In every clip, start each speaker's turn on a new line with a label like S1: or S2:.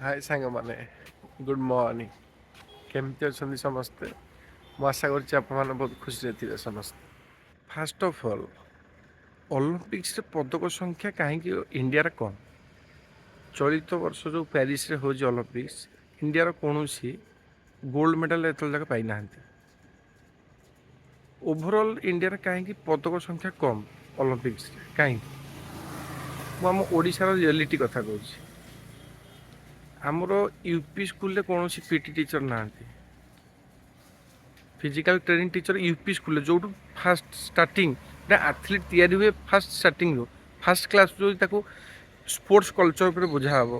S1: हाय ସାଙ୍ଗମାନେ good morning. କେମିତି ଅଛନ୍ତି ସମସ୍ତେ? ମୁଁ ଆଶା କରୁଛି ଆପଣମାନେ ବହୁତ ଖୁସିରେ ଥିବେ ସମସ୍ତେ। ଫାଷ୍ଟ ଅଫ୍ ଅଲ୍, ଅଲିମ୍ପିକ୍ସରେ ପଦକ ସଂଖ୍ୟା କାହିଁକି ଇଣ୍ଡିଆର କମ୍? ଚଳିତ ବର୍ଷ ଯେଉଁ ପ୍ୟାରିସରେ ହେଉଛି ଅଲିମ୍ପିକ୍ସ, ଇଣ୍ଡିଆର କୌଣସି ଗୋଲ୍ଡ ମେଡାଲ ଏତେବେଳେ ଯାକ ପାଇନାହାନ୍ତି। ଓଭରଅଲ୍ ଇଣ୍ଡିଆର କାହିଁକି ପଦକ ସଂଖ୍ୟା କମ୍ ଅଲିମ୍ପିକ୍ସରେ? କାହିଁକି? ମୁଁ ଆମ ଓଡ଼ିଶାର ରିଆଲିଟି କଥା କହୁଛି। ଆମର ୟୁପି ସ୍କୁଲରେ କୌଣସି ପିଟି ଟିଚର ନାହାନ୍ତି। ଫିଜିକାଲ ଟ୍ରେନିଂ ଟିଚର ୟୁପି ସ୍କୁଲରେ, ଯେଉଁଠୁ ଫାଷ୍ଟ ଷ୍ଟାର୍ଟିଂ ଗୋଟେ ଆଥଲିଟ୍ ତିଆରି ହୁଏ, ଫାଷ୍ଟ ଷ୍ଟାର୍ଟିଂରୁ ଫାଷ୍ଟ କ୍ଲାସ୍ରୁ ତାକୁ ସ୍ପୋର୍ଟସ୍ କଲଚର ଉପରେ ବୁଝା ହେବ।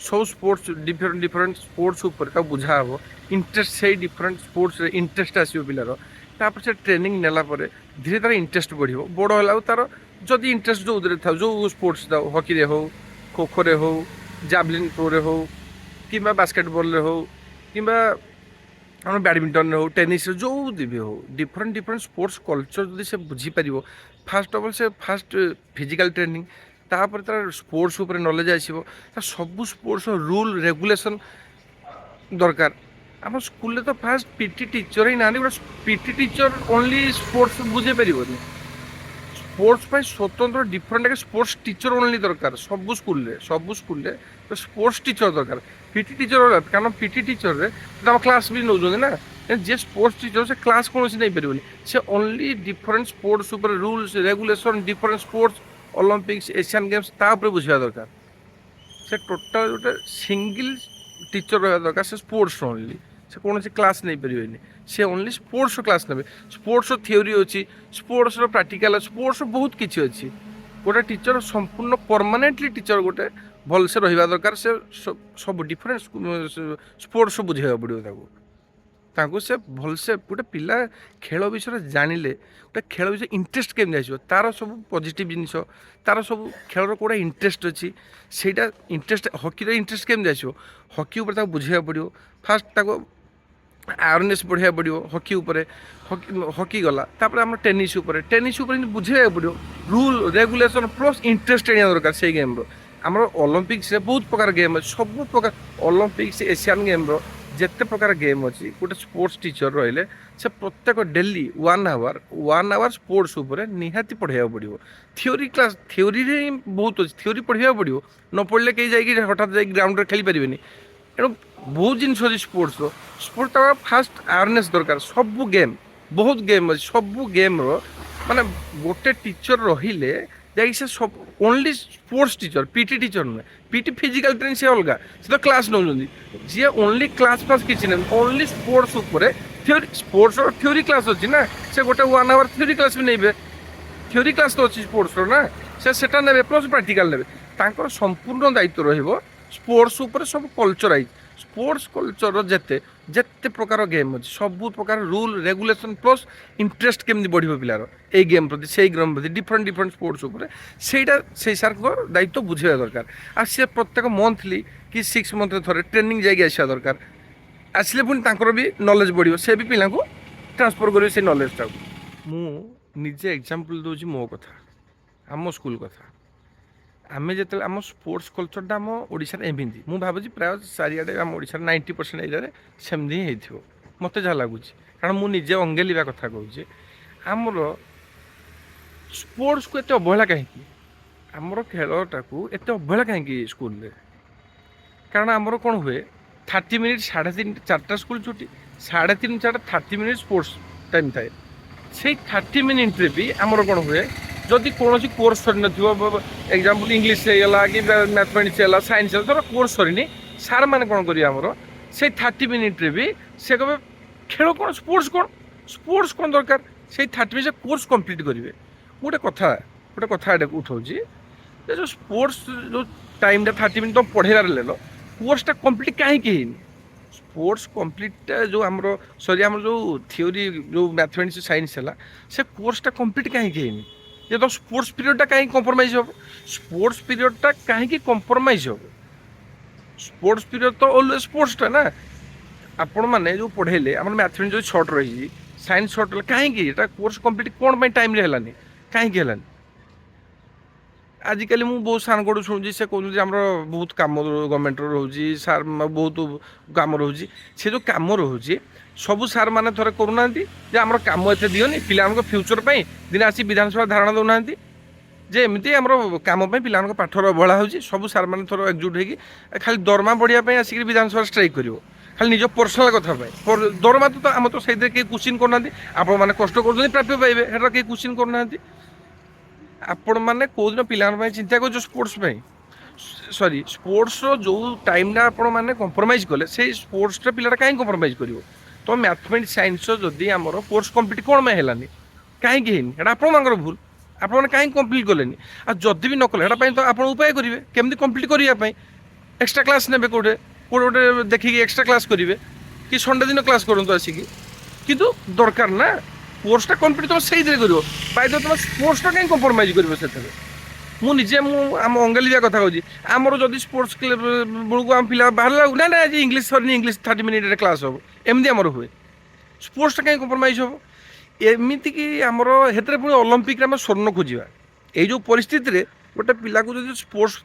S1: ସବୁ ସ୍ପୋର୍ଟସ୍ ଡିଫରେଣ୍ଟ ସ୍ପୋର୍ଟସ୍ ଉପରେ ତାକୁ ବୁଝା ହେବ। ଇଣ୍ଟରେଷ୍ଟ ସେଇ ଡିଫରେଣ୍ଟ ସ୍ପୋର୍ଟସରେ ଇଣ୍ଟରେଷ୍ଟ ଆସିବ ପିଲାର। ତାପରେ ସେ ଟ୍ରେନିଂ ନେଲା ପରେ ଧୀରେ ଧୀରେ ଇଣ୍ଟରେଷ୍ଟ ବଢ଼ିବ। ବଡ଼ ହେଲା ଆଉ ତାର ଯଦି ଇଣ୍ଟରେଷ୍ଟ ଯେଉଁଥିରେ ଥାଉ, ଯେଉଁ ସ୍ପୋର୍ଟସ୍ ଥାଉ, ହକିରେ ହେଉ, ଖୋଖୋରେ ହେଉ, ଜାଭଲିନ୍ ଥ୍ରୋରେ ହେଉ, କିମ୍ବା ବାସ୍କେଟବଲରେ ହେଉ, କିମ୍ବା ଆମର ବ୍ୟାଡ଼ମିଣ୍ଟନରେ ହେଉ, ଟେନିସ୍ରେ ଯେଉଁଠି ବି ହେଉ, ଡିଫରେଣ୍ଟ ସ୍ପୋର୍ଟସ୍ କଲଚର ଯଦି ସେ ବୁଝିପାରିବ, ଫାଷ୍ଟ ଅଫ୍ ଅଲ୍ ସେ ଫାଷ୍ଟ ଫିଜିକାଲ ଟ୍ରେନିଂ, ତାପରେ ତାର ସ୍ପୋର୍ଟସ୍ ଉପରେ ନଲେଜ ଆସିବ। ତା ସବୁ ସ୍ପୋର୍ଟସ୍ର ରୁଲ୍ ରେଗୁଲେସନ୍ ଦରକାର। ଆମ ସ୍କୁଲରେ ତ ଫାଷ୍ଟ ପିଟି ଟିଚର ହିଁ ନାହାନ୍ତି। ଗୋଟେ ପିଟି ଟିଚର ଓନ୍ଲି ସ୍ପୋର୍ଟସ୍ ବୁଝେଇ ପାରିବନି। ସ୍ପୋର୍ଟସ୍ ପାଇଁ ସ୍ୱତନ୍ତ୍ର ଡିଫରେଣ୍ଟ ସ୍ପୋର୍ଟସ୍ ଟିଚର ଓନ୍ଲି ଦରକାର। ସବୁ ସ୍କୁଲରେ ସ୍ପୋର୍ଟସ୍ ଟିଚର ଦରକାର। ପିଟି ଟିଚର, କାରଣ ପିଟି ଟିଚରରେ ଆମ କ୍ଲାସ୍ ବି ନେଉଛନ୍ତି ନା। ଯିଏ ସ୍ପୋର୍ଟସ୍ ଟିଚର ସେ କ୍ଲାସ୍ କୌଣସି ନେଇପାରିବନି। ସେ ଓନ୍ଲି ଡିଫରେଣ୍ଟ ସ୍ପୋର୍ଟସ୍ ଉପରେ rules regulation, different sports, Olympics, Asian games ତା ଉପରେ ବୁଝିବା ଦରକାର। ସେ ଟୋଟାଲ ଗୋଟେ ସିଙ୍ଗିଲ୍ ଟିଚର ରହିବା ଦରକାର। ସେ ସ୍ପୋର୍ଟସ୍ ଓନ୍ଲି, ସେ କୌଣସି କ୍ଲାସ୍ ନେଇପାରିବେନି। ସେ ଓନ୍ଲି ସ୍ପୋର୍ଟସ୍ କ୍ଲାସ୍ ନେବେ। ସ୍ପୋର୍ଟସ୍ର ଥିଓରି ଅଛି, ସ୍ପୋର୍ଟସ୍ର ପ୍ରାକ୍ଟିକାଲ, ସ୍ପୋର୍ଟସ୍ ବହୁତ କିଛି ଅଛି। ଗୋଟେ ଟିଚର ସମ୍ପୂର୍ଣ୍ଣ ପରମାନେଣ୍ଟଲି ଟିଚର ଗୋଟେ ଭଲସେ ରହିବା ଦରକାର। ସେ ସବୁ ଡିଫରେଣ୍ଟ ସ୍ପୋର୍ଟସ୍ ବୁଝେଇବାକୁ ପଡ଼ିବ ତାଙ୍କୁ ସେ ଭଲସେ। ଗୋଟେ ପିଲା ଖେଳ ବିଷୟରେ ଜାଣିଲେ, ଗୋଟେ ଖେଳ ବିଷୟରେ ଇଣ୍ଟରେଷ୍ଟ କେମିତି ଆସିବ, ତାର ସବୁ ପଜିଟିଭ୍ ଜିନିଷ, ତାର ସବୁ ଖେଳର କେଉଁଟା ଇଣ୍ଟରେଷ୍ଟ ଅଛି, ସେଇଟା ଇଣ୍ଟରେଷ୍ଟ, ହକିର ଇଣ୍ଟରେଷ୍ଟ କେମିତି ଆସିବ, ହକି ଉପରେ ତାକୁ ବୁଝେଇବାକୁ ପଡ଼ିବ। ଫାଷ୍ଟ ତାକୁ ଆୱାରନେସ୍ ବଢ଼େଇବାକୁ ପଡ଼ିବ ହକି ଉପରେ। ହକି ଗଲା, ତାପରେ ଆମର ଟେନିସ୍ ଉପରେ ଯେମିତି ବୁଝେଇବାକୁ ପଡ଼ିବ। ରୁଲ୍ ରେଗୁଲେସନ୍ ପ୍ଲସ୍ ଇଣ୍ଟରେଷ୍ଟ ଆଣିବା ଦରକାର ସେଇ ଗେମ୍ର। ଆମର ଅଲିମ୍ପିକ୍ସରେ ବହୁତ ପ୍ରକାର ଗେମ୍ ଅଛି, ସବୁ ପ୍ରକାର ଅଲିମ୍ପିକ୍ସ, ଏସିଆନ୍ ଗେମ୍ର ଯେତେ ପ୍ରକାର ଗେମ୍ ଅଛି, ଗୋଟେ ସ୍ପୋର୍ଟସ୍ ଟିଚର ରହିଲେ ସେ ପ୍ରତ୍ୟେକ ଡେଲି 1 ଆୱାର ସ୍ପୋର୍ଟସ୍ ଉପରେ ନିହାତି ପଢ଼େଇବାକୁ ପଡ଼ିବ। ଥିଓରି କ୍ଲାସ୍, ଥିଓରିରେ ହିଁ ବହୁତ ଅଛି, ଥିଓରି ପଢ଼େଇବାକୁ ପଡ଼ିବ। ନ ପଢ଼ିଲେ କେହି ଯାଇକି ହଠାତ୍ ଯାଇକି ଗ୍ରାଉଣ୍ଡରେ ଖେଳିପାରିବେନି। ତେଣୁ ବହୁତ ଜିନିଷ ଅଛି ସ୍ପୋର୍ଟସ୍ର। ସ୍ପୋର୍ଟସ୍ ତାର ଫାଷ୍ଟ ଆୱାରନେସ୍ ଦରକାର। ସବୁ ଗେମ୍, ବହୁତ ଗେମ୍ ଅଛି, ସବୁ ଗେମ୍ର ମାନେ ଗୋଟେ ଟିଚର ରହିଲେ ଯାଇକି ସେ ସବୁ only sports teacher, PT teacher ନୁହେଁ। ପିଟି ଫିଜିକାଲ ଟ୍ରେନିଂ ସେ ଅଲଗା, ସେ ତ କ୍ଲାସ୍ ନେଉଛନ୍ତି। ଯିଏ ଓନ୍ଲି କ୍ଲାସ୍ ଫ୍ଲାସ୍ କିଛି ନାହିଁ, ଓନ୍ଲି ସ୍ପୋର୍ଟସ୍ ଉପରେ ଥିଓରି, ସ୍ପୋର୍ଟସ୍ର ଥିଓରି କ୍ଲାସ୍ ଅଛି ନା, ସେ ଗୋଟେ 1 ଆୱାର ଥିଓରି କ୍ଲାସ୍ ବି ନେବେ। ଥିଓରି କ୍ଲାସ୍ ତ ଅଛି ସ୍ପୋର୍ଟସ୍ର ନା, ସେଟା ନେବେ ପ୍ଲସ୍ ପ୍ରାକ୍ଟିକାଲ ନେବେ। ତାଙ୍କର ସମ୍ପୂର୍ଣ୍ଣ ଦାୟିତ୍ୱ ରହିବ ସ୍ପୋର୍ଟସ୍ ଉପରେ। ସବୁ କଲଚରାଇଜ୍ ସ୍ପୋର୍ଟସ୍ କଲଚରର ଯେତେ ପ୍ରକାର ଗେମ୍ ଅଛି, ସବୁ ପ୍ରକାର ରୁଲ୍ ରେଗୁଲେସନ୍ ପ୍ଲସ୍ ଇଣ୍ଟରେଷ୍ଟ କେମିତି ବଢ଼ିବ ପିଲାର ଏଇ ଗେମ୍ ପ୍ରତି, ସେଇ ଗେମ୍ ପ୍ରତି, ଡିଫରେଣ୍ଟ ସ୍ପୋର୍ଟସ୍ ଉପରେ, ସେଇଟା ସେଇ ସାର୍ଙ୍କ ଦାୟିତ୍ୱ ବୁଝେଇବା ଦରକାର। ଆଉ ସେ ପ୍ରତ୍ୟେକ ମନ୍ଥଲି କି 6 ମନ୍ଥରେ ଥରେ ଟ୍ରେନିଂ ଯାଇକି ଆସିବା ଦରକାର। ଆସିଲେ ପୁଣି ତାଙ୍କର ବି ନଲେଜ୍ ବଢ଼ିବ, ସେ ବି ପିଲାଙ୍କୁ ଟ୍ରାନ୍ସଫର୍ କରିବେ ସେଇ ନଲେଜଟାକୁ। ମୁଁ ନିଜେ ଏକ୍ଜାମ୍ପଲ୍ ଦେଉଛି ମୋ କଥା, ଆମ ସ୍କୁଲ କଥା। ଆମେ ଯେତେବେଳେ ଆମ ସ୍ପୋର୍ଟସ୍ କଲଚରଟା ଆମ ଓଡ଼ିଶାରେ ଏମିତି, ମୁଁ ଭାବୁଛି ପ୍ରାୟ ଚାରିଆଡ଼େ ଆମ ଓଡ଼ିଶାର 90% ଏରିଆରେ ସେମିତି ହିଁ ହେଇଥିବ, ମୋତେ ଯାହା ଲାଗୁଛି। କାରଣ ମୁଁ ନିଜେ ଅଙ୍ଗେଲିବା କଥା କହୁଛି। ଆମର ସ୍ପୋର୍ଟସ୍କୁ ଏତେ ଅବହେଳା କାହିଁକି, ଆମର ଖେଳଟାକୁ ଏତେ ଅବହେଳା କାହିଁକି ସ୍କୁଲରେ? କାରଣ ଆମର କ'ଣ ହୁଏ, 30 ମିନିଟ୍, 3:30, 4ଟା ସ୍କୁଲ ଛୁଟି, 3:30 4ଟା 30 ମିନିଟ୍ ସ୍ପୋର୍ଟସ୍ ଟାଇମ୍ ଥାଏ। ସେଇ 30 ମିନିଟ୍ରେ ବି ଆମର କ'ଣ ହୁଏ, ଯଦି କୌଣସି କୋର୍ସ ସରିନଥିବ, ଏକ୍ଜାମ୍ପଲ୍ ଇଂଲିଶ ହେଇଗଲା କି ମ୍ୟାଥମେଟିକ୍ସ ହେଲା, ସାଇନ୍ସ ହେଲା, ଧର କୋର୍ସ ସରିନି, ସାର୍ମାନେ କ'ଣ କରିବେ ଆମର ସେଇ 30 ମିନିଟ୍ରେ ବି ସେ କହିବେ ଖେଳ କ'ଣ, ସ୍ପୋର୍ଟସ୍ କ'ଣ ଦରକାର, ସେଇ 30 ମିନିଟ୍ କୋର୍ସ କମ୍ପ୍ଲିଟ୍ କରିବେ। ଗୋଟେ କଥା ଏଟାକୁ ଉଠାଉଛି ଯେ ଯେଉଁ ସ୍ପୋର୍ଟସ୍ ଯେଉଁ ଟାଇମ୍ଟା 30 ମିନିଟ୍ ତୁମ ପଢ଼େଇବାରେ ନେଲ, କୋର୍ସଟା କମ୍ପ୍ଲିଟ୍ କାହିଁକି ହେଇନି? ସ୍ପୋର୍ଟସ୍ କମ୍ପ୍ଲିଟ୍ଟା ଯେଉଁ ଆମର ଆମର ଯେଉଁ ଥିଓରି, ଯେଉଁ ମ୍ୟାଥମେଟିକ୍ସ ସାଇନ୍ସ ହେଲା, ସେ କୋର୍ସଟା କମ୍ପ୍ଲିଟ୍ କାହିଁକି ହେଇନି? ଯେ ତ ସ୍ପୋର୍ଟସ୍ ପିରିୟଡ଼ଟା କାହିଁକି କମ୍ପ୍ରମାଇଜ୍ ହେବ? ସ୍ପୋର୍ଟସ୍ ପିରିୟଡ଼ଟା କାହିଁକି କମ୍ପ୍ରମାଇଜ୍ ହେବ? ସ୍ପୋର୍ଟସ୍ ପିରିୟଡ଼ ତ ଅଲୱେଜ୍ ସ୍ପୋର୍ଟସ୍ଟା ନା। ଆପଣମାନେ ଯେଉଁ ପଢ଼େଇଲେ, ଆମର ମ୍ୟାଥମେଟିକ୍ସ ଯେଉଁ ସର୍ଟ ରହିଛି, ସାଇନ୍ସ ସର୍ଟ ହେଲା, କାହିଁକି? ଏଟା କୋର୍ସ କମ୍ପ୍ଲିଟ୍ କ'ଣ ପାଇଁ ଟାଇମ୍ରେ ହେଲାନି, କାହିଁକି ହେଲାନି? ଆଜିକାଲି ମୁଁ ବହୁତ ସାର୍ଙ୍କଠୁ ଶୁଣୁଛି, ସେ କହୁଛନ୍ତି ଆମର ବହୁତ କାମ ଗଭର୍ଣ୍ଣମେଣ୍ଟର ରହୁଛି, ସାର୍ ବହୁତ କାମ ରହୁଛି। ସେ ଯେଉଁ କାମ ରହୁଛି ସବୁ ସାର୍ ମାନେ ଥରେ କରୁନାହାନ୍ତି ଯେ ଆମର କାମ ଏତେ ଦିଅନି, ପିଲାମାନଙ୍କ ଫ୍ୟୁଚର ପାଇଁ ଦିନେ ଆସି ବିଧାନସଭା ଧାରଣା ଦେଉନାହାନ୍ତି ଯେ ଏମିତି ଆମର କାମ ପାଇଁ ପିଲାମାନଙ୍କ ପାଠର ଅବହେଳା ହେଉଛି। ସବୁ ସାର୍ମାନେ ଥର ଏକଜୁଟ ହେଇକି ଖାଲି ଦରମା ବଢ଼ିବା ପାଇଁ ଆସିକି ବିଧାନସଭା ଷ୍ଟ୍ରାଇକ୍ କରିବ, ଖାଲି ନିଜ ପର୍ସନାଲ କଥା ପାଇଁ। ଦରମା ତ ଆମେ ତ ସେଇଥିରେ କେହି କ୍ୱେଶ୍ଚିନ୍ କରୁନାହାନ୍ତି। ଆପଣମାନେ କଷ୍ଟ କରୁଛନ୍ତି ପ୍ରାପ୍ୟ ପାଇବେ, ସେଟା କେହି କ୍ୱେଶ୍ଚିନ୍ କରୁନାହାନ୍ତି। ଆପଣମାନେ କେଉଁଦିନ ପିଲାଙ୍କ ପାଇଁ ଚିନ୍ତା କରୁଛ ସ୍ପୋର୍ଟସ୍ ପାଇଁ? ସରି, ସ୍ପୋର୍ଟସ୍ର ଯେଉଁ ଟାଇମ୍ଟା ଆପଣମାନେ କମ୍ପ୍ରମାଇଜ୍ କଲେ, ସେଇ ସ୍ପୋର୍ଟସ୍ରେ ପିଲାଟା କାହିଁକି କମ୍ପ୍ରମାଇଜ୍ କରିବ? ତ ମ୍ୟାଥମେଟିକ୍ସ ସାଇନ୍ସର ଯଦି ଆମର କୋର୍ସ କମ୍ପ୍ଲିଟ୍ କ'ଣ ପାଇଁ ହେଲାନି, କାହିଁକି ହେଇନି, ସେଇଟା ଆପଣମାନଙ୍କର ଭୁଲ। ଆପଣମାନେ କାହିଁକି କମ୍ପ୍ଲିଟ୍ କଲେନି? ଆଉ ଯଦି ବି ନ କଲେ ସେଇଟା ପାଇଁ ତ ଆପଣ ଉପାୟ କରିବେ କେମିତି କମ୍ପ୍ଲିଟ୍ କରିବା ପାଇଁ। ଏକ୍ସଟ୍ରା କ୍ଲାସ୍ ନେବେ, କେଉଁଠି ଗୋଟେ ଦେଖିକି ଏକ୍ସଟ୍ରା କ୍ଲାସ୍ କରିବେ, କି ସଣ୍ଡେ ଦିନ କ୍ଲାସ୍ କରନ୍ତୁ ଆସିକି। କିନ୍ତୁ ଦରକାର ନା କୋର୍ସଟା କମ୍ପ୍ଲିଟ୍ ତୁମେ ସେଇଥିରେ କରିବ। ବାଇଦ ତୁମେ ସ୍ପୋର୍ଟସଟା କାହିଁକି କମ୍ପ୍ରମାଇଜ୍ କରିବ ସେଥିରେ? ମୁଁ ନିଜେ ଆମ ଅଙ୍ଗାଲିଆ କଥା କହୁଛି। ଆମର ଯଦି ସ୍ପୋର୍ଟସ୍ କ୍ଲବ୍ ବେଳକୁ ଆମ ପିଲା ବାହାରିଲା ବେଳକୁ ନା ଆଜି ଇଂଲିଶ ସରିନି, ଇଂଲିଶ 30 ମିନିଟ୍ରେ କ୍ଲାସ୍ ହେବ, ଏମିତି ଆମର ହୁଏ। ସ୍ପୋର୍ଟସଟା କାହିଁକି କମ୍ପ୍ରମାଇଜ୍ ହେବ? ଏମିତିକି ଆମର ସେଥିରେ ପୁଣି ଅଲମ୍ପିକ୍ରେ ଆମେ ସ୍ୱର୍ଣ୍ଣ ଖୋଜିବା। ଏଇ ଯେଉଁ ପରିସ୍ଥିତିରେ ଗୋଟେ ପିଲାକୁ ଯଦି ସ୍ପୋର୍ଟସ୍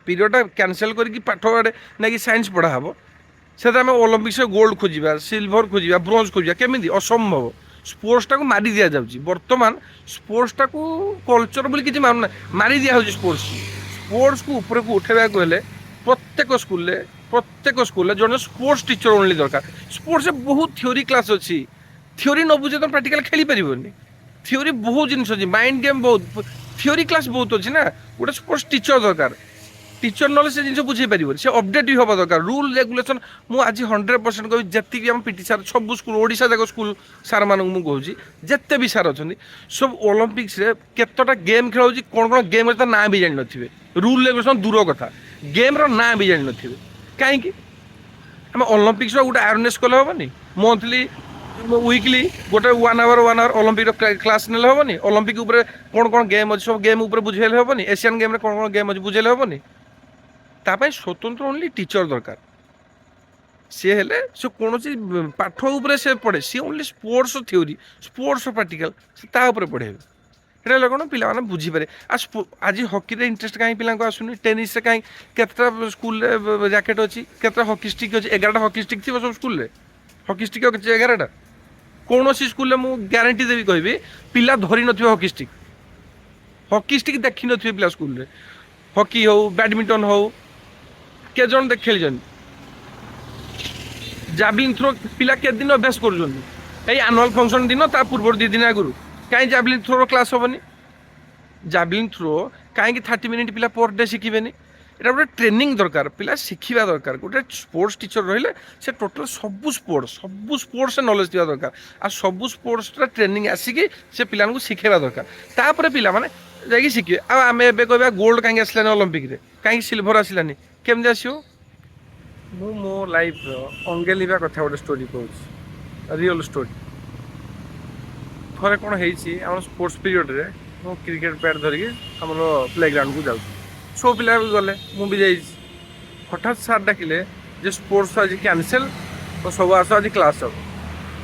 S1: ପିରିୟଡ଼ଟା କ୍ୟାନସଲ୍ କରିକି ପାଠ ଆଡ଼େ ନେଇକି ସାଇନ୍ସ ପଢ଼ା ହେବ, ସେଥିରେ ଆମେ ଅଲମ୍ପିକ୍ସରେ ଗୋଲ୍ଡ ଖୋଜିବା, ସିଲଭର ଖୋଜିବା, ବ୍ରୋଞ୍ଜ ଖୋଜିବା, କେମିତି? ଅସମ୍ଭବ। ସ୍ପୋର୍ଟସଟାକୁ ମାରି ଦିଆଯାଉଛି। ବର୍ତ୍ତମାନ ସ୍ପୋର୍ଟସଟାକୁ କଲଚର ବୋଲି କିଛି ମାନୁନାହିଁ, ମାରି ଦିଆହେଉଛି ସ୍ପୋର୍ଟସକୁ। ସ୍ପୋର୍ଟସକୁ ଉପରକୁ ଉଠାଇବାକୁ ହେଲେ ପ୍ରତ୍ୟେକ ସ୍କୁଲରେ ଜଣେ ସ୍ପୋର୍ଟସ ଟିଚର ଓନ୍ଲି ଦରକାର। ସ୍ପୋର୍ଟସରେ ବହୁତ ଥିଓରି କ୍ଲାସ୍ ଅଛି। ଥିଓରି ନ ବୁଝେ ତମେ ପ୍ରାକ୍ଟିକାଲ ଖେଳିପାରିବନି। ଥିଓରି ବହୁତ ଜିନିଷ ଅଛି, ମାଇଣ୍ଡ ଗେମ୍ ବହୁତ, ଥିଓରି କ୍ଲାସ୍ ବହୁତ ଅଛି ନା। ଗୋଟେ ସ୍ପୋର୍ଟସ ଟିଚର ଦରକାର। ଟିଚର ନହେଲେ ସେ ଜିନିଷ ବୁଝେଇ ପାରିବନି, ସେ ଅପଡେଟ୍ ବି ହେବା ଦରକାର। ରୁଲ୍ ରେଗୁଲେସନ୍ ମୁଁ ଆଜି 100% କହିବି, ଯେତିକି ଆମ ପିଟି ସାର୍ ସବୁ ସ୍କୁଲ ଓଡ଼ିଶା ଯାକ ସ୍କୁଲ ସାର୍ମାନଙ୍କୁ ମୁଁ କହୁଛି, ଯେତେ ବି ସାର୍ ଅଛନ୍ତି ସବୁ ଅଲମ୍ପିକ୍ସରେ କେତେଟା ଗେମ୍ ଖେଳ ହେଉଛି, କ'ଣ ଗେମ୍ ତା ନାଁ ବି ଜାଣିନଥିବେ। ରୁଲ୍ ରେଗୁଲେସନ୍ ଦୂର କଥା, ଗେମ୍ର ନାଁ ବି ଜାଣିନଥିବେ। କାହିଁକି? ଆମେ ଅଲମ୍ପିକ୍ସର ଗୋଟେ ଆୱାରନେସ୍ କଲେ ହେବନି? ମନ୍ଥଲି ୱିକଲି ଗୋଟେ 1 ଆୱାର ଅଲମ୍ପିକ୍ର କ୍ଲାସ୍ ନେଲେ ହେବନି? ଅଲମ୍ପିକ୍ ଉପରେ କ'ଣ ଗେମ୍ ଅଛି ସବୁ ଗେମ୍ ଉପରେ ବୁଝେଇଲେ ହେବନି? ଏସିଆନ୍ ଗେମ୍ରେ କ'ଣ ଗେମ୍ ଅଛି ବୁଝେଇଲେ ହେବନି? ତା ପାଇଁ ସ୍ୱତନ୍ତ୍ର ଓନ୍ଲି ଟିଚର ଦରକାର। ସିଏ ହେଲେ ସେ କୌଣସି ପାଠ ଉପରେ ସେ ପଢ଼େ, ସିଏ only sports theory, sports practical ସେ ତା ଉପରେ ପଢ଼େଇବେ। ସେଇଟା ହେଲେ କ'ଣ ପିଲାମାନେ ବୁଝିପାରିବେ। ଆଉ ଆଜି ହକିରେ ଇଣ୍ଟରେଷ୍ଟ କାହିଁ ପିଲାଙ୍କୁ ଆସୁନି? ଟେନିସରେ କାହିଁ? କେତେଟା ସ୍କୁଲରେ ଜ୍ୟାକେଟ୍ ଅଛି, କେତେଟା ହକି ଷ୍ଟିକ୍ ଅଛି? 11ଟା ହକି ଷ୍ଟିକ୍ ଥିବ ସବୁ ସ୍କୁଲରେ। ହକି ଷ୍ଟିକ୍ ଅଛି 11ଟା। କୌଣସି ସ୍କୁଲରେ ମୁଁ ଗ୍ୟାରେଣ୍ଟି ଦେବି କହିବି ପିଲା ଧରି ନଥିବେ ହକି ଷ୍ଟିକ୍। ହକି ଷ୍ଟିକ୍ ଦେଖିନଥିବେ ପିଲା ସ୍କୁଲରେ। ହକି ହଉ, ବ୍ୟାଡ଼ମିଣ୍ଟନ ହଉ, କେତେ ଜଣ ଖେଳିଛନ୍ତି? ଜାଭଲିନ୍ ଥ୍ରୋ ପିଲା କେତେ ଦିନ ଅଭ୍ୟାସ କରୁଛନ୍ତି? ଏଇ ଆନୁଆଲ୍ ଫଙ୍କସନ୍ ଦିନ, ତା ପୂର୍ବରୁ 2 ଦିନ ଆଗରୁ। କାହିଁ ଜାଭଲିନ୍ ଥ୍ରୋର କ୍ଲାସ୍ ହେବନି? ଜାଭଲିନ୍ ଥ୍ରୋ କାହିଁକି 30 ମିନିଟ୍ ପିଲା ପର୍ ଡେ ଶିଖିବେନି? এটা ଗୋଟେ ଟ୍ରେନିଂ ଦରକାର, ପିଲା ଶିଖିବା ଦରକାର। ଗୋଟେ ସ୍ପୋର୍ଟସ୍ ଟିଚର ରହିଲେ ସେ ଟୋଟାଲ୍ ସବୁ ସ୍ପୋର୍ଟସରେ ନଲେଜ୍ ଥିବା ଦରକାର। ଆଉ ସବୁ ସ୍ପୋର୍ଟସର ଟ୍ରେନିଂ ଆସିକି ସେ ପିଲାମାନଙ୍କୁ ଶିଖେଇବା ଦରକାର। ତାପରେ ପିଲାମାନେ ଯାଇକି ଶିଖିବେ। ଆଉ ଆମେ ଏବେ କହିବା ଗୋଲ୍ଡ କାହିଁକି ଆସିଲାନି ଅଲମ୍ପିକ୍ରେ, କାହିଁକି ସିଲଭର ଆସିଲାନି? କେମିତି ଆସିବ? ମୁଁ ମୋ ଲାଇଫ୍ର ଅଙ୍ଗେଲିଭା କଥା ଗୋଟେ ଷ୍ଟୋରି କହୁଛି, ରିଅଲ୍ ଷ୍ଟୋରି। ଥରେ କ'ଣ ହେଇଛି, ଆମର ସ୍ପୋର୍ଟସ୍ ପିରିୟଡ଼ରେ ମୁଁ କ୍ରିକେଟ୍ ବ୍ୟାଟ୍ ଧରିକି ଆମର ପ୍ଲେଗ୍ରାଉଣ୍ଡକୁ ଯାଉଛି। ସବୁ ପିଲା ବି ଗଲେ, ମୁଁ ବି ଯାଇଛି। ହଠାତ୍ ସାର୍ ଡାକିଲେ ଯେ ସ୍ପୋର୍ଟସ୍ ଆଜି କ୍ୟାନସେଲ୍, ତ ସବୁ ଆସ ଆଜି କ୍ଲାସ୍ ହେବ।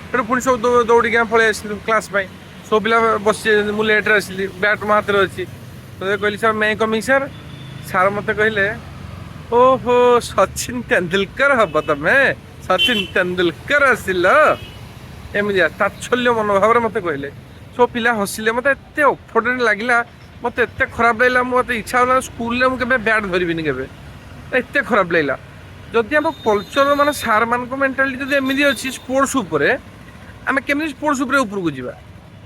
S1: ସେଠୁ ପୁଣି ସବୁ ଦୌଡ଼ିକି ଆମେ ପଳେଇ ଆସିଲୁ କ୍ଲାସ୍ ପାଇଁ। ସବୁ ପିଲା ବସି, ମୁଁ ଲେଟ୍ରେ ଆସିଲି, ବ୍ୟାଟ୍ ମୋ ହାତରେ ଅଛି। ତ କହିଲି sir May coming sir. Sir ମୋତେ କହିଲେ ଓହୋ ସଚିନ ତେନ୍ଦୁଲକର ହବ ତମେ, ସଚିନ ତେନ୍ଦୁଲକର ଆସିଲ, ଏମିତିଆ ତାଚ୍ଛଲ୍ୟ ମନୋଭାବରେ ମୋତେ କହିଲେ। ସବୁ ପିଲା ହସିଲେ। ମୋତେ ଏତେ ଅଫର୍ଡେଟ୍ ଲାଗିଲା, ମୋତେ ଏତେ ଖରାପ ଲାଗିଲା, ମୋତେ ଇଚ୍ଛା ହେଲା ସ୍କୁଲରେ ମୁଁ କେବେ ବ୍ୟାଟ୍ ଧରିବିନି କେବେ। ଏତେ ଖରାପ ଲାଗିଲା। ଯଦି ଆମ କଲଚର ମାନେ ସାର୍ମାନଙ୍କ ମେଣ୍ଟାଲିଟି ଯଦି ଏମିତି ଅଛି ସ୍ପୋର୍ଟସ୍ ଉପରେ, ଆମେ କେମିତି ସ୍ପୋର୍ଟସ୍ ଉପରେ ଉପରକୁ ଯିବା?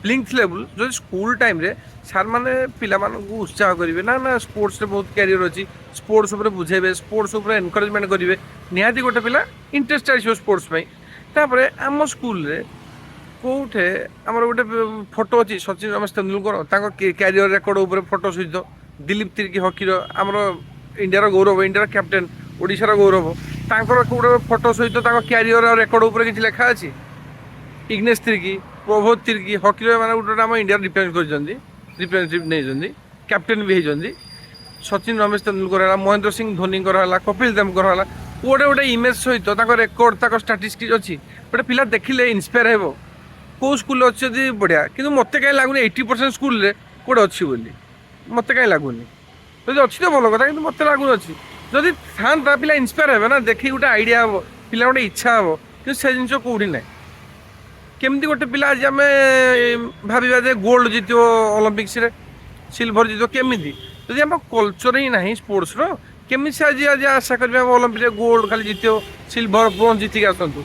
S1: ଲିଙ୍କ୍ ଲେବୁଲ୍ ଯଦି ସ୍କୁଲ ଟାଇମ୍ରେ ସାର୍ମାନେ ପିଲାମାନଙ୍କୁ ଉତ୍ସାହ କରିବେ ନା ନା ସ୍ପୋର୍ଟସରେ ବହୁତ କ୍ୟାରିୟର ଅଛି, ସ୍ପୋର୍ଟସ୍ ଉପରେ ବୁଝେଇବେ, ସ୍ପୋର୍ଟସ୍ ଉପରେ ଏନକରେଜମେଣ୍ଟ କରିବେ, ନିହାତି ଗୋଟେ ପିଲା ଇଣ୍ଟରେଷ୍ଟ ଆସିବ ସ୍ପୋର୍ଟସ୍ ପାଇଁ। ତାପରେ ଆମ ସ୍କୁଲରେ କେଉଁଠି ଆମର ଗୋଟେ ଫଟୋ ଅଛି ସଚିନ ରମେଶ ତେନ୍ଦୁଲକର, ତାଙ୍କ କ୍ୟାରିୟର ରେକର୍ଡ଼ ଉପରେ ଫଟୋ ସହିତ ଦିଲ୍ଲୀପ ତିର୍କି ହକିର, ଆମର ଇଣ୍ଡିଆର ଗୌରବ, ଇଣ୍ଡିଆର କ୍ୟାପ୍ଟେନ୍, ଓଡ଼ିଶାର ଗୌରବ, ତାଙ୍କର ଗୋଟେ ଫଟୋ ସହିତ ତାଙ୍କ କ୍ୟାରିୟର ଆଉ ରେକର୍ଡ଼ ଉପରେ କିଛି ଲେଖା ଅଛି? ଇଗ୍ନେଶ ତିର୍କି, ପ୍ରଭୋଦ ତିର୍କି ହକିର ମାନେ ଗୋଟେ ଆମ ଇଣ୍ଡିଆର ରିପ୍ରେଜେଣ୍ଟ କରିଛନ୍ତି, ରିପ୍ରେଜେଣ୍ଟେଟିଭ୍ ନେଇଛନ୍ତି, କ୍ୟାପ୍ଟେନ୍ ବି ହେଇଛନ୍ତି। ସଚିନ ରମେଶ ତେନ୍ଦୁଲକର ହେଲା, ମହେନ୍ଦ୍ର ସିଂ ଧୋନିଙ୍କର ହେଲା, କପିଲ ଦେବଙ୍କର ହେଲା, ଗୋଟେ ଇମେଜ୍ ସହିତ ତାଙ୍କ ରେକର୍ଡ଼, ତାଙ୍କ ଷ୍ଟାଟିଷ୍ଟିକ୍ସ ଅଛି। ଗୋଟେ ପିଲା ଦେଖିଲେ ଇନ୍ସପାୟାର ହେବ। କେଉଁ ସ୍କୁଲରେ ଅଛି ଯଦି ବଢ଼ିଆ, କିନ୍ତୁ ମୋତେ କାହିଁ ଲାଗୁନି 80% ସ୍କୁଲରେ କେଉଁଟେ ଅଛି ବୋଲି, ମୋତେ କାହିଁ ଲାଗୁନି। ଯଦି ଅଛି ତ ଭଲ କଥା, କିନ୍ତୁ ମୋତେ ଲାଗୁଅଛି ଯଦି ଥାନ୍ତା ପିଲା ଇନ୍ସପାୟାର ହେବେ ନା, ଦେଖିକି ଗୋଟେ ଆଇଡ଼ିଆ ହେବ, ପିଲା ଗୋଟେ ଇଚ୍ଛା ହେବ, କିନ୍ତୁ ସେ ଜିନିଷ କେଉଁଠି ନାହିଁ। କେମିତି ଗୋଟେ ପିଲା ଆଜି ଆମେ ଭାବିବା ଯେ ଗୋଲ୍ଡ ଜିତିବ ଅଲିମ୍ପିକ୍ସରେ, ସିଲଭର ଜିତିବ, କେମିତି? ଯଦି ଆମ କଲଚର ହିଁ ନାହିଁ ସ୍ପୋର୍ଟସର, କେମିତି ସେ ଆଜି ଆଜି ଆଶା କରିବା ଅଲିମ୍ପିକ୍ସରେ ଗୋଲ୍ଡ ଖାଲି ଜିତିବ, ସିଲଭର ବ୍ରୋଞ୍ଜ ଜିତିକି ଆସନ୍ତୁ?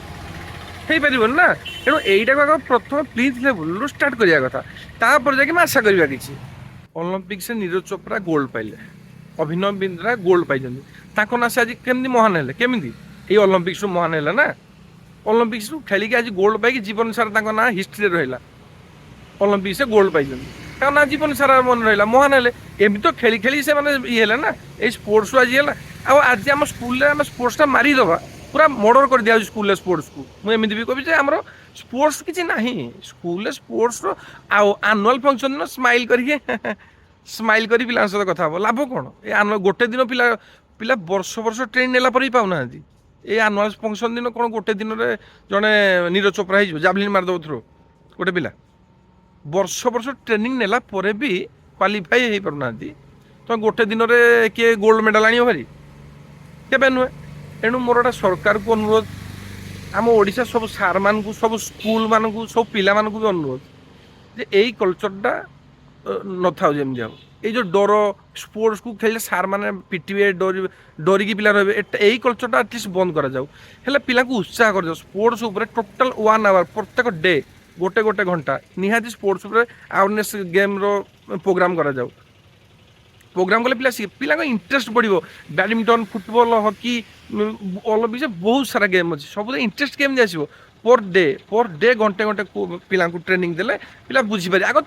S1: ହେଇପାରିବନି ନା। ତେଣୁ ଏଇଟାକୁ ଆଗ ପ୍ରଥମେ ପ୍ଲିଜ୍ ଲେବୁଲରୁ ଷ୍ଟାର୍ଟ କରିବା କଥା, ତାପରେ ଯାଇକି ଆମେ ଆଶା କରିବା କିଛି। ଅଲିମ୍ପିକ୍ସରେ ନୀରଜ ଚୋପ୍ରା ଗୋଲ୍ଡ ପାଇଲେ, ଅଭିନବ ବିନ୍ଦ୍ରା ଗୋଲ୍ଡ ପାଇଛନ୍ତି, ତାଙ୍କ ନାଁ ସେ ଆଜି କେମିତି ମହାନ ହେଲେ? କେମିତି? ଏଇ ଅଲିମ୍ପିକ୍ସରୁ ମହାନ ହେଲା ନା। ଅଲିମ୍ପିକ୍ସରୁ ଖେଳିକି ଆଜି ଗୋଲ୍ଡ ପାଇକି ଜୀବନ ସାରା ତାଙ୍କ ନାଁ ହିଷ୍ଟ୍ରିରେ ରହିଲା। ଅଲିମ୍ପିକ୍ସରେ ଗୋଲ୍ଡ ପାଇଛନ୍ତି, ତାଙ୍କ ନାଁ ଜୀବନ ସାରା ମନେ ରହିଲା, ମହାନ ହେଲେ। ଏମିତି ତ ଖେଳି ଖେଳି ସେମାନେ ଇଏ ହେଲେ ନା, ଏଇ ସ୍ପୋର୍ଟସରୁ ଆଜି ହେଲା। ଆଉ ଆଜି ଆମ ସ୍କୁଲରେ ଆମେ ସ୍ପୋର୍ଟସଟା ମାରିଦେବା, ପୁରା ମର୍ଡର କରିଦିଆଯାଉଛି ସ୍କୁଲରେ ସ୍ପୋର୍ଟସକୁ। ମୁଁ ଏମିତି ବି କହିବି ଯେ ଆମର ସ୍ପୋର୍ଟସ କିଛି ନାହିଁ ସ୍କୁଲରେ। ସ୍ପୋର୍ଟସର ଆଉ ଆନୁଆଲ ଫଙ୍କସନ୍ ଦିନ ସ୍ମାଇଲ୍ କରିକି ସ୍ମାଇଲ୍ କରି ପିଲାଙ୍କ ସହିତ କଥା ହେବ, ଲାଭ କ'ଣ? ଏ ଗୋଟେ ଦିନ ପିଲା ପିଲା ବର୍ଷ ବର୍ଷ ଟ୍ରେନିଂ ନେଲା ପରେ ବି ପାଉନାହାନ୍ତି। ଏଇ ଆନୁଆଲ ଫଙ୍କସନ୍ ଦିନ କ'ଣ ଗୋଟେ ଦିନରେ ଜଣେ ନୀରଜ ଚୋପ୍ରା ହେଇଯିବ, ଜାଭଲିନ୍ ମାରିଦେବ ଥ୍ରୋ? ଗୋଟେ ପିଲା ବର୍ଷ ବର୍ଷ ଟ୍ରେନିଂ ନେଲା ପରେ ବି କ୍ୱାଲିଫାଇ ହେଇପାରୁନାହାନ୍ତି, ତ ଗୋଟେ ଦିନରେ କିଏ ଗୋଲ୍ଡ ମେଡ଼ାଲ ଆଣିବ ଭାରି? କେବେ ନୁହେଁ। ତେଣୁ ମୋର ଗୋଟେ ସରକାରକୁ ଅନୁରୋଧ, ଆମ ଓଡ଼ିଶା ସବୁ ସାର୍ମାନଙ୍କୁ, ସବୁ ସ୍କୁଲମାନଙ୍କୁ, ସବୁ ପିଲାମାନଙ୍କୁ ବି ଅନୁରୋଧ ଯେ ଏଇ କଲଚରଟା ନଥାଉ ଯେମିତି। ଆଉ ଏଇ ଯେଉଁ ଡର, ସ୍ପୋର୍ଟସକୁ ଖେଳିଲେ ସାର୍ମାନେ ପିଟିବେ, ଡରିକି ପିଲା ରହିବେ, ଏଇ କଲଚରଟା ଆଟଲିଷ୍ଟ ବନ୍ଦ କରାଯାଉ। ହେଲେ ପିଲାଙ୍କୁ ଉତ୍ସାହ କରାଯାଉ ସ୍ପୋର୍ଟସ ଉପରେ। ଟୋଟାଲ 1 ଆୱାର ପ୍ରତ୍ୟେକ ଡେ ଗୋଟେ ଗୋଟେ ଘଣ୍ଟା ନିହାତି ସ୍ପୋର୍ଟସ ଉପରେ ଆୱାରନେସ୍ ଗେମ୍ର ପ୍ରୋଗ୍ରାମ୍ କରାଯାଉ। ପ୍ରୋଗ୍ରାମ୍ କଲେ ପିଲାଙ୍କ ଇଣ୍ଟରେଷ୍ଟ ବଢ଼ିବ। ବ୍ୟାଡ଼ମିଣ୍ଟନ, ଫୁଟବଲ, ହକି, ଅଲିମ୍ପିକ୍ସ ବହୁତ ସାରା ଗେମ୍ ଅଛି, ସବୁଥିରେ ଇଣ୍ଟରେଷ୍ଟ କେମିତି ଆସିବ? ପର୍ ଡେ ଘଣ୍ଟେ ଘଣ୍ଟେ ପିଲାଙ୍କୁ ଟ୍ରେନିଂ ଦେଲେ ପିଲା ବୁଝିପାରିବେ। ଆଗ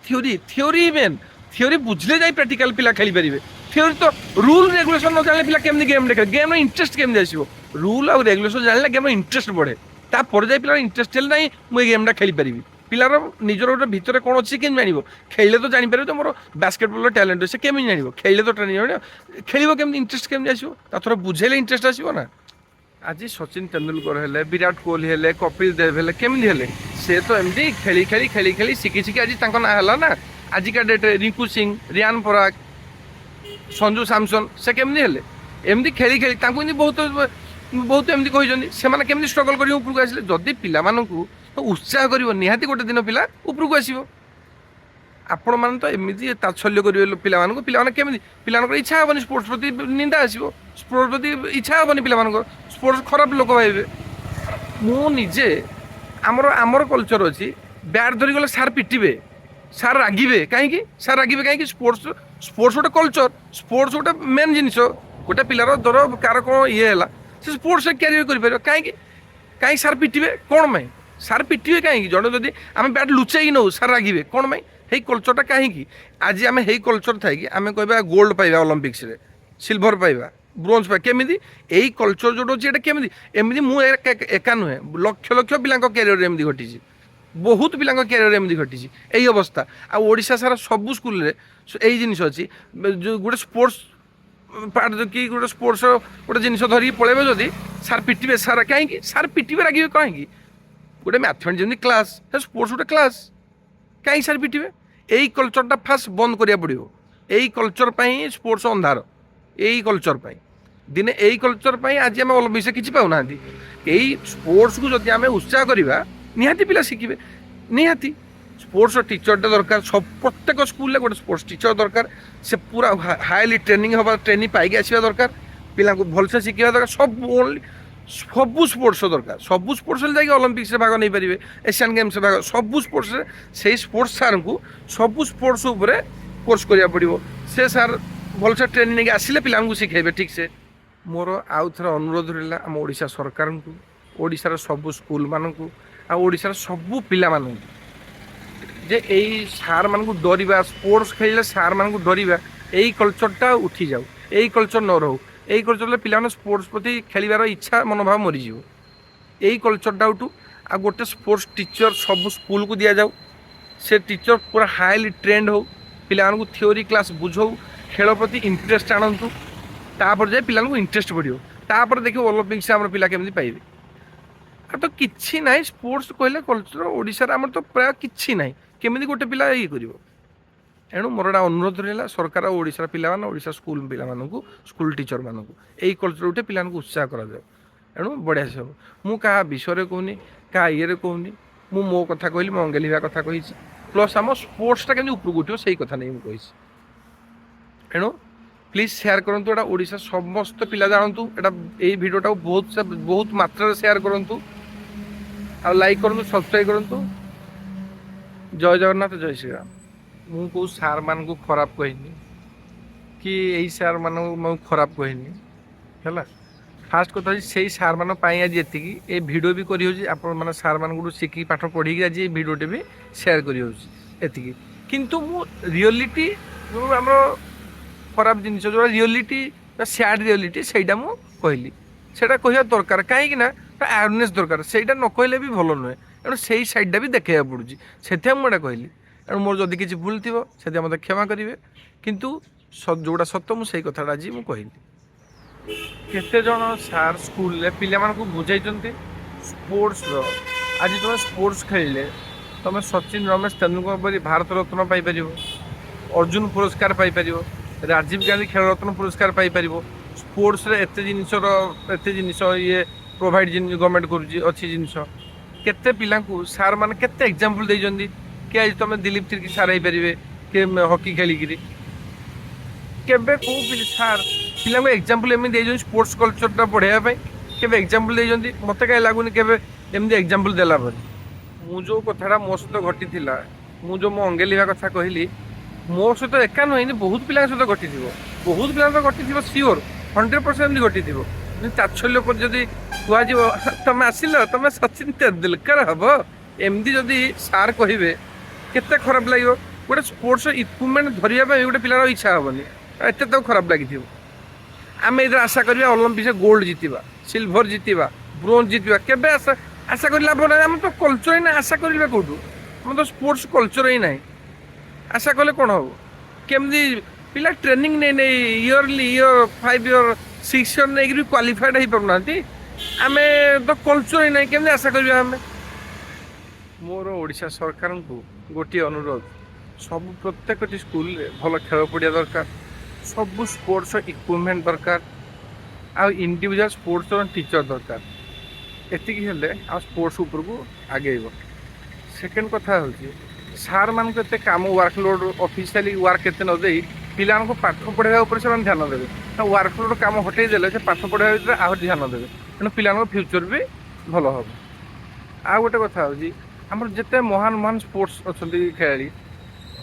S1: ଥିଓରି ମେନ୍, ଥିଓରି ବୁଝିଲେ ଯାଇ ପ୍ରାକ୍ଟିକାଲ ପିଲା ଖେଳିପାରିବେ। ଥିଓରି ତ ରୁଲ୍ ରେଗୁଲେସନ୍ ନ ଜାଣିଲେ ପିଲା କେମିତି ଗେମ୍ ଦେଖେ? ଗେମ୍ର ଇଣ୍ଟରେଷ୍ଟ କେମିତି ଆସିବ? ରୁଲ୍ ଆଉ ରେଗୁଲେସନ୍ ଜାଣିଲେ ଗେମ୍ର ଇଣ୍ଟରେଷ୍ଟ ବଢ଼େ, ତାପରେ ଯାଇ ପିଲାର ଇଣ୍ଟରେଷ୍ଟ ହେଲେ ନାହିଁ ମୁଁ ଏଇ ଗେମ୍ଟା ଖେଳିପାରିବି। ପିଲାର ନିଜର ଗୋଟେ ଭିତରେ କ'ଣ ଅଛି କେମିତି ଜାଣିବ? ଖେଳିଲେ ତ ଜାଣିପାରିବ ତ ମୋର ବାସ୍କେଟବଲର ଟ୍ୟାଲେଣ୍ଟ ଅଛି, ସେ କେମିତି ଜାଣିବ? ଖେଳିଲେ ତ ଟ୍ରେନିଂ ଜାଣିବ, ଖେଳିବ କେମିତି? ଇଣ୍ଟରେଷ୍ଟ କେମିତି ଆସିବ? ତା ଥର ବୁଝେଇଲେ ଇଣ୍ଟରେଷ୍ଟ ଆସିବ ନା। ଆଜି ସଚିନ ତେନ୍ଦୁଲକର ହେଲେ, ବିରାଟ କୋହଲି ହେଲେ, କପିଲ ଦେବ ହେଲେ, କେମିତି ହେଲେ? ସେ ତ ଏମିତି ଖେଳି ଖେଳି ଖେଳି ଖେଳି ଶିଖି ଶିଖି ଆଜି ତାଙ୍କ ନାଁ ହେଲା ନା। ଆଜିକା ଡେଟ୍ରେ ରିଙ୍କୁ ସିଂ, ରିୟାନ୍ ପରାଗ, ସଞ୍ଜୁ ସାମସନ୍, ସେ କେମିତି ହେଲେ? ଏମିତି ଖେଳି ଖେଳି ତାଙ୍କୁ ଏମିତି ବହୁତ ବହୁତ ଏମିତି କହିଛନ୍ତି। ସେମାନେ କେମିତି ଷ୍ଟ୍ରଗଲ୍ କରି ଉପରକୁ ଆସିଲେ? ଯଦି ପିଲାମାନଙ୍କୁ ଉତ୍ସାହ କରିବ, ନିହାତି ଗୋଟେ ଦିନ ପିଲା ଉପରକୁ ଆସିବ। ଆପଣମାନେ ତ ଏମିତି ତାତ୍ସଲ୍ୟ କରିବେ ପିଲାମାନଙ୍କୁ, ପିଲାମାନେ କେମିତି? ପିଲାମାନଙ୍କର ଇଚ୍ଛା ହେବନି, ସ୍ପୋର୍ଟସ୍ ପ୍ରତି ନିନ୍ଦା ଆସିବ, ସ୍ପୋର୍ଟସ୍ ପ୍ରତି ଇଚ୍ଛା ହେବନି ପିଲାମାନଙ୍କର, ସ୍ପୋର୍ଟସ୍ ଖରାପ ଲୋକ ଭାବିବେ। ମୁଁ ନିଜେ ଆମର କଲଚର ଅଛି, ବ୍ୟାଟ୍ ଧରିଗଲେ ସାର୍ ପିଟିବେ, ସାର୍ ରାଗିବେ। କାହିଁକି ସାର୍ ରାଗିବେ? କାହିଁକି? ସ୍ପୋର୍ଟସ୍ ଗୋଟେ କଲଚର, ସ୍ପୋର୍ଟସ୍ ଗୋଟେ ମେନ୍ ଜିନିଷ। ଗୋଟେ ପିଲାର ଧର କାହାର କ'ଣ ଇଏ ହେଲା, ସେ ସ୍ପୋର୍ଟସରେ କ୍ୟାରିୟର କରିପାରିବ। କାହିଁକି କାହିଁକି ସାର୍ ପିଟିବେ? କ'ଣ ପାଇଁ ସାର୍ ପିଟିବେ? କାହିଁକି? ଜଣେ ଯଦି ଆମେ ବ୍ୟାଟ୍ ଲୁଚେଇକି ନେଉ, ସାର୍ ରାଗିବେ କ'ଣ ପାଇଁ? ହେଇ କଲଚରଟା କାହିଁକି? ଆଜି ଆମେ ହେଇ କଲଚର ଥାଇକି ଆମେ କହିବା ଗୋଲ୍ଡ ପାଇବା ଅଲିମ୍ପିକ୍ସରେ, ସିଲଭର ପାଇବା, ବ୍ରୋଞ୍ଜ ପାଇବା, କେମିତି? ଏଇ କଲଚର ଯେଉଁଟା ଅଛି ଏଇଟା କେମିତି? ଏମିତି ମୁଁ ଏକା ନୁହେଁ, ଲକ୍ଷ ଲକ୍ଷ ପିଲାଙ୍କ କ୍ୟାରିୟରରେ ଏମିତି ଘଟିଛି, ବହୁତ ପିଲାଙ୍କ କ୍ୟାରିୟରରେ ଏମିତି ଘଟିଛି ଏଇ ଅବସ୍ଥା। ଆଉ ଓଡ଼ିଶା ସାରା ସବୁ ସ୍କୁଲରେ ଏଇ ଜିନିଷ ଅଛି। ଗୋଟେ ସ୍ପୋର୍ଟସ୍ ପାର୍ଟ କି ଗୋଟେ ସ୍ପୋର୍ଟସ୍ର ଗୋଟେ ଜିନିଷ ଧରିକି ପଳେଇବେ, ଯଦି ସାର୍ ପିଟିବେ, ସାର୍ କାହିଁକି ସାର୍ ପିଟିବେ, ରାଗିବେ କାହିଁକି? ଗୋଟେ ମ୍ୟାଥମେଟିକ୍ସ ଯେମିତି କ୍ଲାସ୍, ସ୍ପୋର୍ଟସ୍ ଗୋଟେ କ୍ଲାସ୍, କାହିଁକି ସାର୍ ପିଟିବେ? ଏଇ କଲଚରଟା ଫାଷ୍ଟ ବନ୍ଦ କରିବାକୁ ପଡ଼ିବ। ଏଇ କଲଚର ପାଇଁ ସ୍ପୋର୍ଟସ୍ ଅନ୍ଧାର, ଏଇ କଲଚର ପାଇଁ। ଦିନେ ଏଇ କଲଚର ପାଇଁ ଆଜି ଆମେ ଅଲିମ୍ପିକ୍ସରେ କିଛି ପାଉନାହାନ୍ତି। ଏଇ ସ୍ପୋର୍ଟସକୁ ଯଦି ଆମେ ଉତ୍ସାହ କରିବା, ନିହାତି ପିଲା ଶିଖିବେ। ନିହାତି ସ୍ପୋର୍ଟସ୍ର ଟିଚରଟେ ଦରକାର, ପ୍ରତ୍ୟେକ ସ୍କୁଲରେ ଗୋଟେ ସ୍ପୋର୍ଟସ୍ ଟିଚର ଦରକାର। ସେ ପୁରା ହାଇଲି ଟ୍ରେନିଂ ପାଇକି ଆସିବା ଦରକାର, ପିଲାଙ୍କୁ ଭଲସେ ଶିଖିବା ଦରକାର। ସବୁ ସ୍ପୋର୍ଟସ୍ ଦରକାର, ସବୁ ସ୍ପୋର୍ଟସ୍ରେ ଯାଇକି ଅଲିମ୍ପିକ୍ସରେ ଭାଗ ନେଇପାରିବେ, ଏସିଆନ୍ ଗେମ୍ସରେ ଭାଗ, ସବୁ ସ୍ପୋର୍ଟସ୍ରେ। ସେଇ ସ୍ପୋର୍ଟସ୍ ସାର୍ଙ୍କୁ ସବୁ ସ୍ପୋର୍ଟସ୍ ଉପରେ କୋର୍ସ କରିବାକୁ ପଡ଼ିବ। ସେ ସାର୍ ଭଲସେ ଟ୍ରେନିଂ ନେଇକି ଆସିଲେ ପିଲାଙ୍କୁ ଶିଖେଇବେ ଠିକ୍ସେ। ମୋର ଆଉ ଥରେ ଅନୁରୋଧ ରହିଲା ଆମ ଓଡ଼ିଶା ସରକାରଙ୍କୁ, ଓଡ଼ିଶାର ସବୁ ସ୍କୁଲମାନଙ୍କୁ, ଆଉ ଓଡ଼ିଶାର ସବୁ ପିଲାମାନଙ୍କୁ, ଯେ ଏଇ ସାର୍ମାନଙ୍କୁ ଡରିବା, ସ୍ପୋର୍ଟସ୍ ଖେଳିଲେ ସାର୍ମାନଙ୍କୁ ଡରିବା, ଏଇ କଲଚରଟା ଉଠିଯାଉ, ଏଇ କଲଚର ନ ରହୁ। ଏଇ କଲଚରରେ ପିଲାମାନେ ସ୍ପୋର୍ଟସ୍ ପ୍ରତି ଖେଳିବାର ଇଚ୍ଛା ମନୋଭାବ ମରିଯିବ। ଏଇ କଲଚରଟା ଉଠୁ। ଆଉ ଗୋଟେ ସ୍ପୋର୍ଟସ୍ ଟିଚର ସବୁ ସ୍କୁଲକୁ ଦିଆଯାଉ, ସେ ଟିଚର ପୁରା ହାଇଲି ଟ୍ରେଣ୍ଡ ହେଉ, ପିଲାମାନଙ୍କୁ ଥିଓରି କ୍ଲାସ୍ ବୁଝାଉ, ଖେଳ ପ୍ରତି ଇଣ୍ଟରେଷ୍ଟ ଆଣନ୍ତୁ, ତାପରେ ଯାଇ ପିଲାଙ୍କୁ ଇଣ୍ଟରେଷ୍ଟ ବଢ଼ିବ। ତାପରେ ଦେଖିବ ଅଲିମ୍ପିକ୍ସ ଆମର ପିଲା କେମିତି ପାଇବେ। ଆଉ ତ କିଛି ନାହିଁ, ସ୍ପୋର୍ଟସ୍ କହିଲେ କଲଚର ଓଡ଼ିଶାରେ ଆମର ତ ପ୍ରାୟ କିଛି ନାହିଁ। କେମିତି ଗୋଟେ ପିଲା ଇଏ କରିବ? एणु मोर गोटे अनुरोध रहा सरकार ओडिशा पिला ओडिशा स्कूल पिला स्कूल टीचर मानक यही कल्चर उठे पिला उत्साह करा एणु बढ़िया से हम मु क्या विषय कहूनी क्या ये कहूनी मो कथा कहली मो अंगेली भाई कथा कही प्लस आम स्पोर्ट्सटा केमती उपरକୁ उठिବ ସେଇ କଥା नहीं मुझे एणु प्लीज शेयर करूँ एटा ओडिशा समस्त पिला जानतु एटा यही भिडियोटा बहुत मात्रा शेयर करूँ आ लाइक करूँ सब्सक्राइब करूँ जय जगन्नाथ जय श्री राम मु कौ सार मान को खराब कहनी कि यही सार मान खराब कहनी है फास्ट कथा से सार मान आज ये ए भिड भी कर सार मान शिखी पाठ पढ़ी आज ये भिडटे भी सेयार कर किंतु मु रियलिटी आम खराब जिन जो रियलिटी सैड रियलिटी से कहली से कह दरकार कहीं अवेयरनेस दरकार से न कहले भी भल नुहे एणु से सैडा भी देखा पड़ुची से मुझे कहली एणु मोर जदि किसी भूल थी से मत क्षमा करेंगे किंतु जोड़ा सत मुझे कथा आज मुझे कहली केते जन सार स्कूल पिला को बुझाई स्पोर्ट्स आज तुम स्पोर्ट्स खेलिले तुम सचिन रमेश तेंदुलकर परी भारत रत्न पाइपर अर्जुन पुरस्कार पाइपर राजीव गांधी खेल रत्न पुरस्कार पाइपर स्पोर्ट्स एत जिनस ये प्रोवाइड गवर्नमेंट करुच्ची जिनस केते पिला सार मैंने केते एग्जांपल देइजंदी कि आज तुम दिलीप तिर्की सार हो पारे कि हॉकी खेलिकी केबे को सार पिला एग्जांपल एमती स्पोर्ट्स कल्चरटा पढ़ाई केबे एग्जांपल देइजंदी मते कहीं लगुनि केबे एमती एग्जांपल देला पर मु जो कथाटा मो सहित घटी मु जो मो अंगेली कथा कहली मो सहित एका नुहे बहुत पिला सहित घटी बहुत पिला तो घटी सियोर 100% घटी तात्सल्य पर जदि कह तुम आसिल तुम सचिन तेंदुलकर हम एमती जदि सार कहे केते खराब लगे गोटे स्पोर्ट्स इक्विपमेंट धरने गोटे पिलार इच्छा हेनी एत तो खराब लगी आम ये आशा करा ओलंपिक्स गोल्ड जीतवा सिल्वर जीतवा ब्रोंज जीतवा केबे आशा आशा कर लाभ ना आम तो कल्चर ही ना आशा करेंगे कौटू आम तो स्पोर्ट्स कल्चर ही ना आशा कले कौन हम केमती पिला ट्रेनिंग नहीं नहीं इयरली 5 ईयर 6 ईयर नहीं भी क्वालिफाइड हो पारना आम तो कल्चर ही ना केमती आशा करा आम मोर ओडिशा सरकार को गोटे अनुरोध सब प्रत्येक स्कूल भल खेल पड़िया दरकार सब स्पोर्ट्स इक्विपमेंट दरकार आ इंडिविजुअल स्पोर्ट्स टीचर दरकार एति आ स्पोर्ट्स उपर को आगे सेकेंड कथा हूँ सार मान को काम वर्कलोड ऑफिशियली वर्क एत न दे पिला पाठ पढ़ाई से ध्यान देवे वर्कलोड काम हटई देले से पाठ पढ़ाई भीतर आहरी ध्यान देवे तेणु पिला फ्यूचर भी भल हम आ गोटे कथा हूँ आम जिते महान महान स्पोर्ट्स अच्छा खेलाड़ी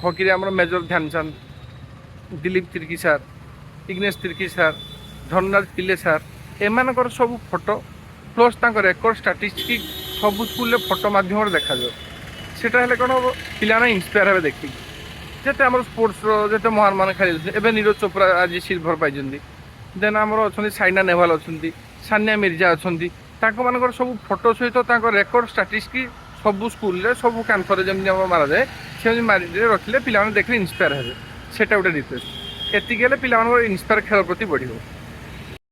S1: हॉकी आम मेजर ध्यानचंद दिलीप तिर्की सार इग्नेश तिर्की सार धनराज पिले सार एमानकर सब फोटो प्लस रेकर्ड स्टाटिस्टिक सब स्कूल फोटो मध्यम देखा सेटा हेल्ले कौन हम पिला इंस्पायर हे देखिए जिते आम स्पोर्ट्स जिते महान मान खेल एवं नीरज चोपड़ा आज सिल्वर पाई देन आमर अच्छा साइना नेहवाल अच्छा सानिया मिर्जा अच्छा मानकर सब फोटो सहित रेकर्ड स्टाटिस्टिक सब स्कूल सब कांथरे जमी मारा जाए से मारी रखिले पिला देखिले इंस्पायर हे सेटा गोटे रिक्वेस्ट एतिक पिला इंस्पायर खेल प्रति बढ़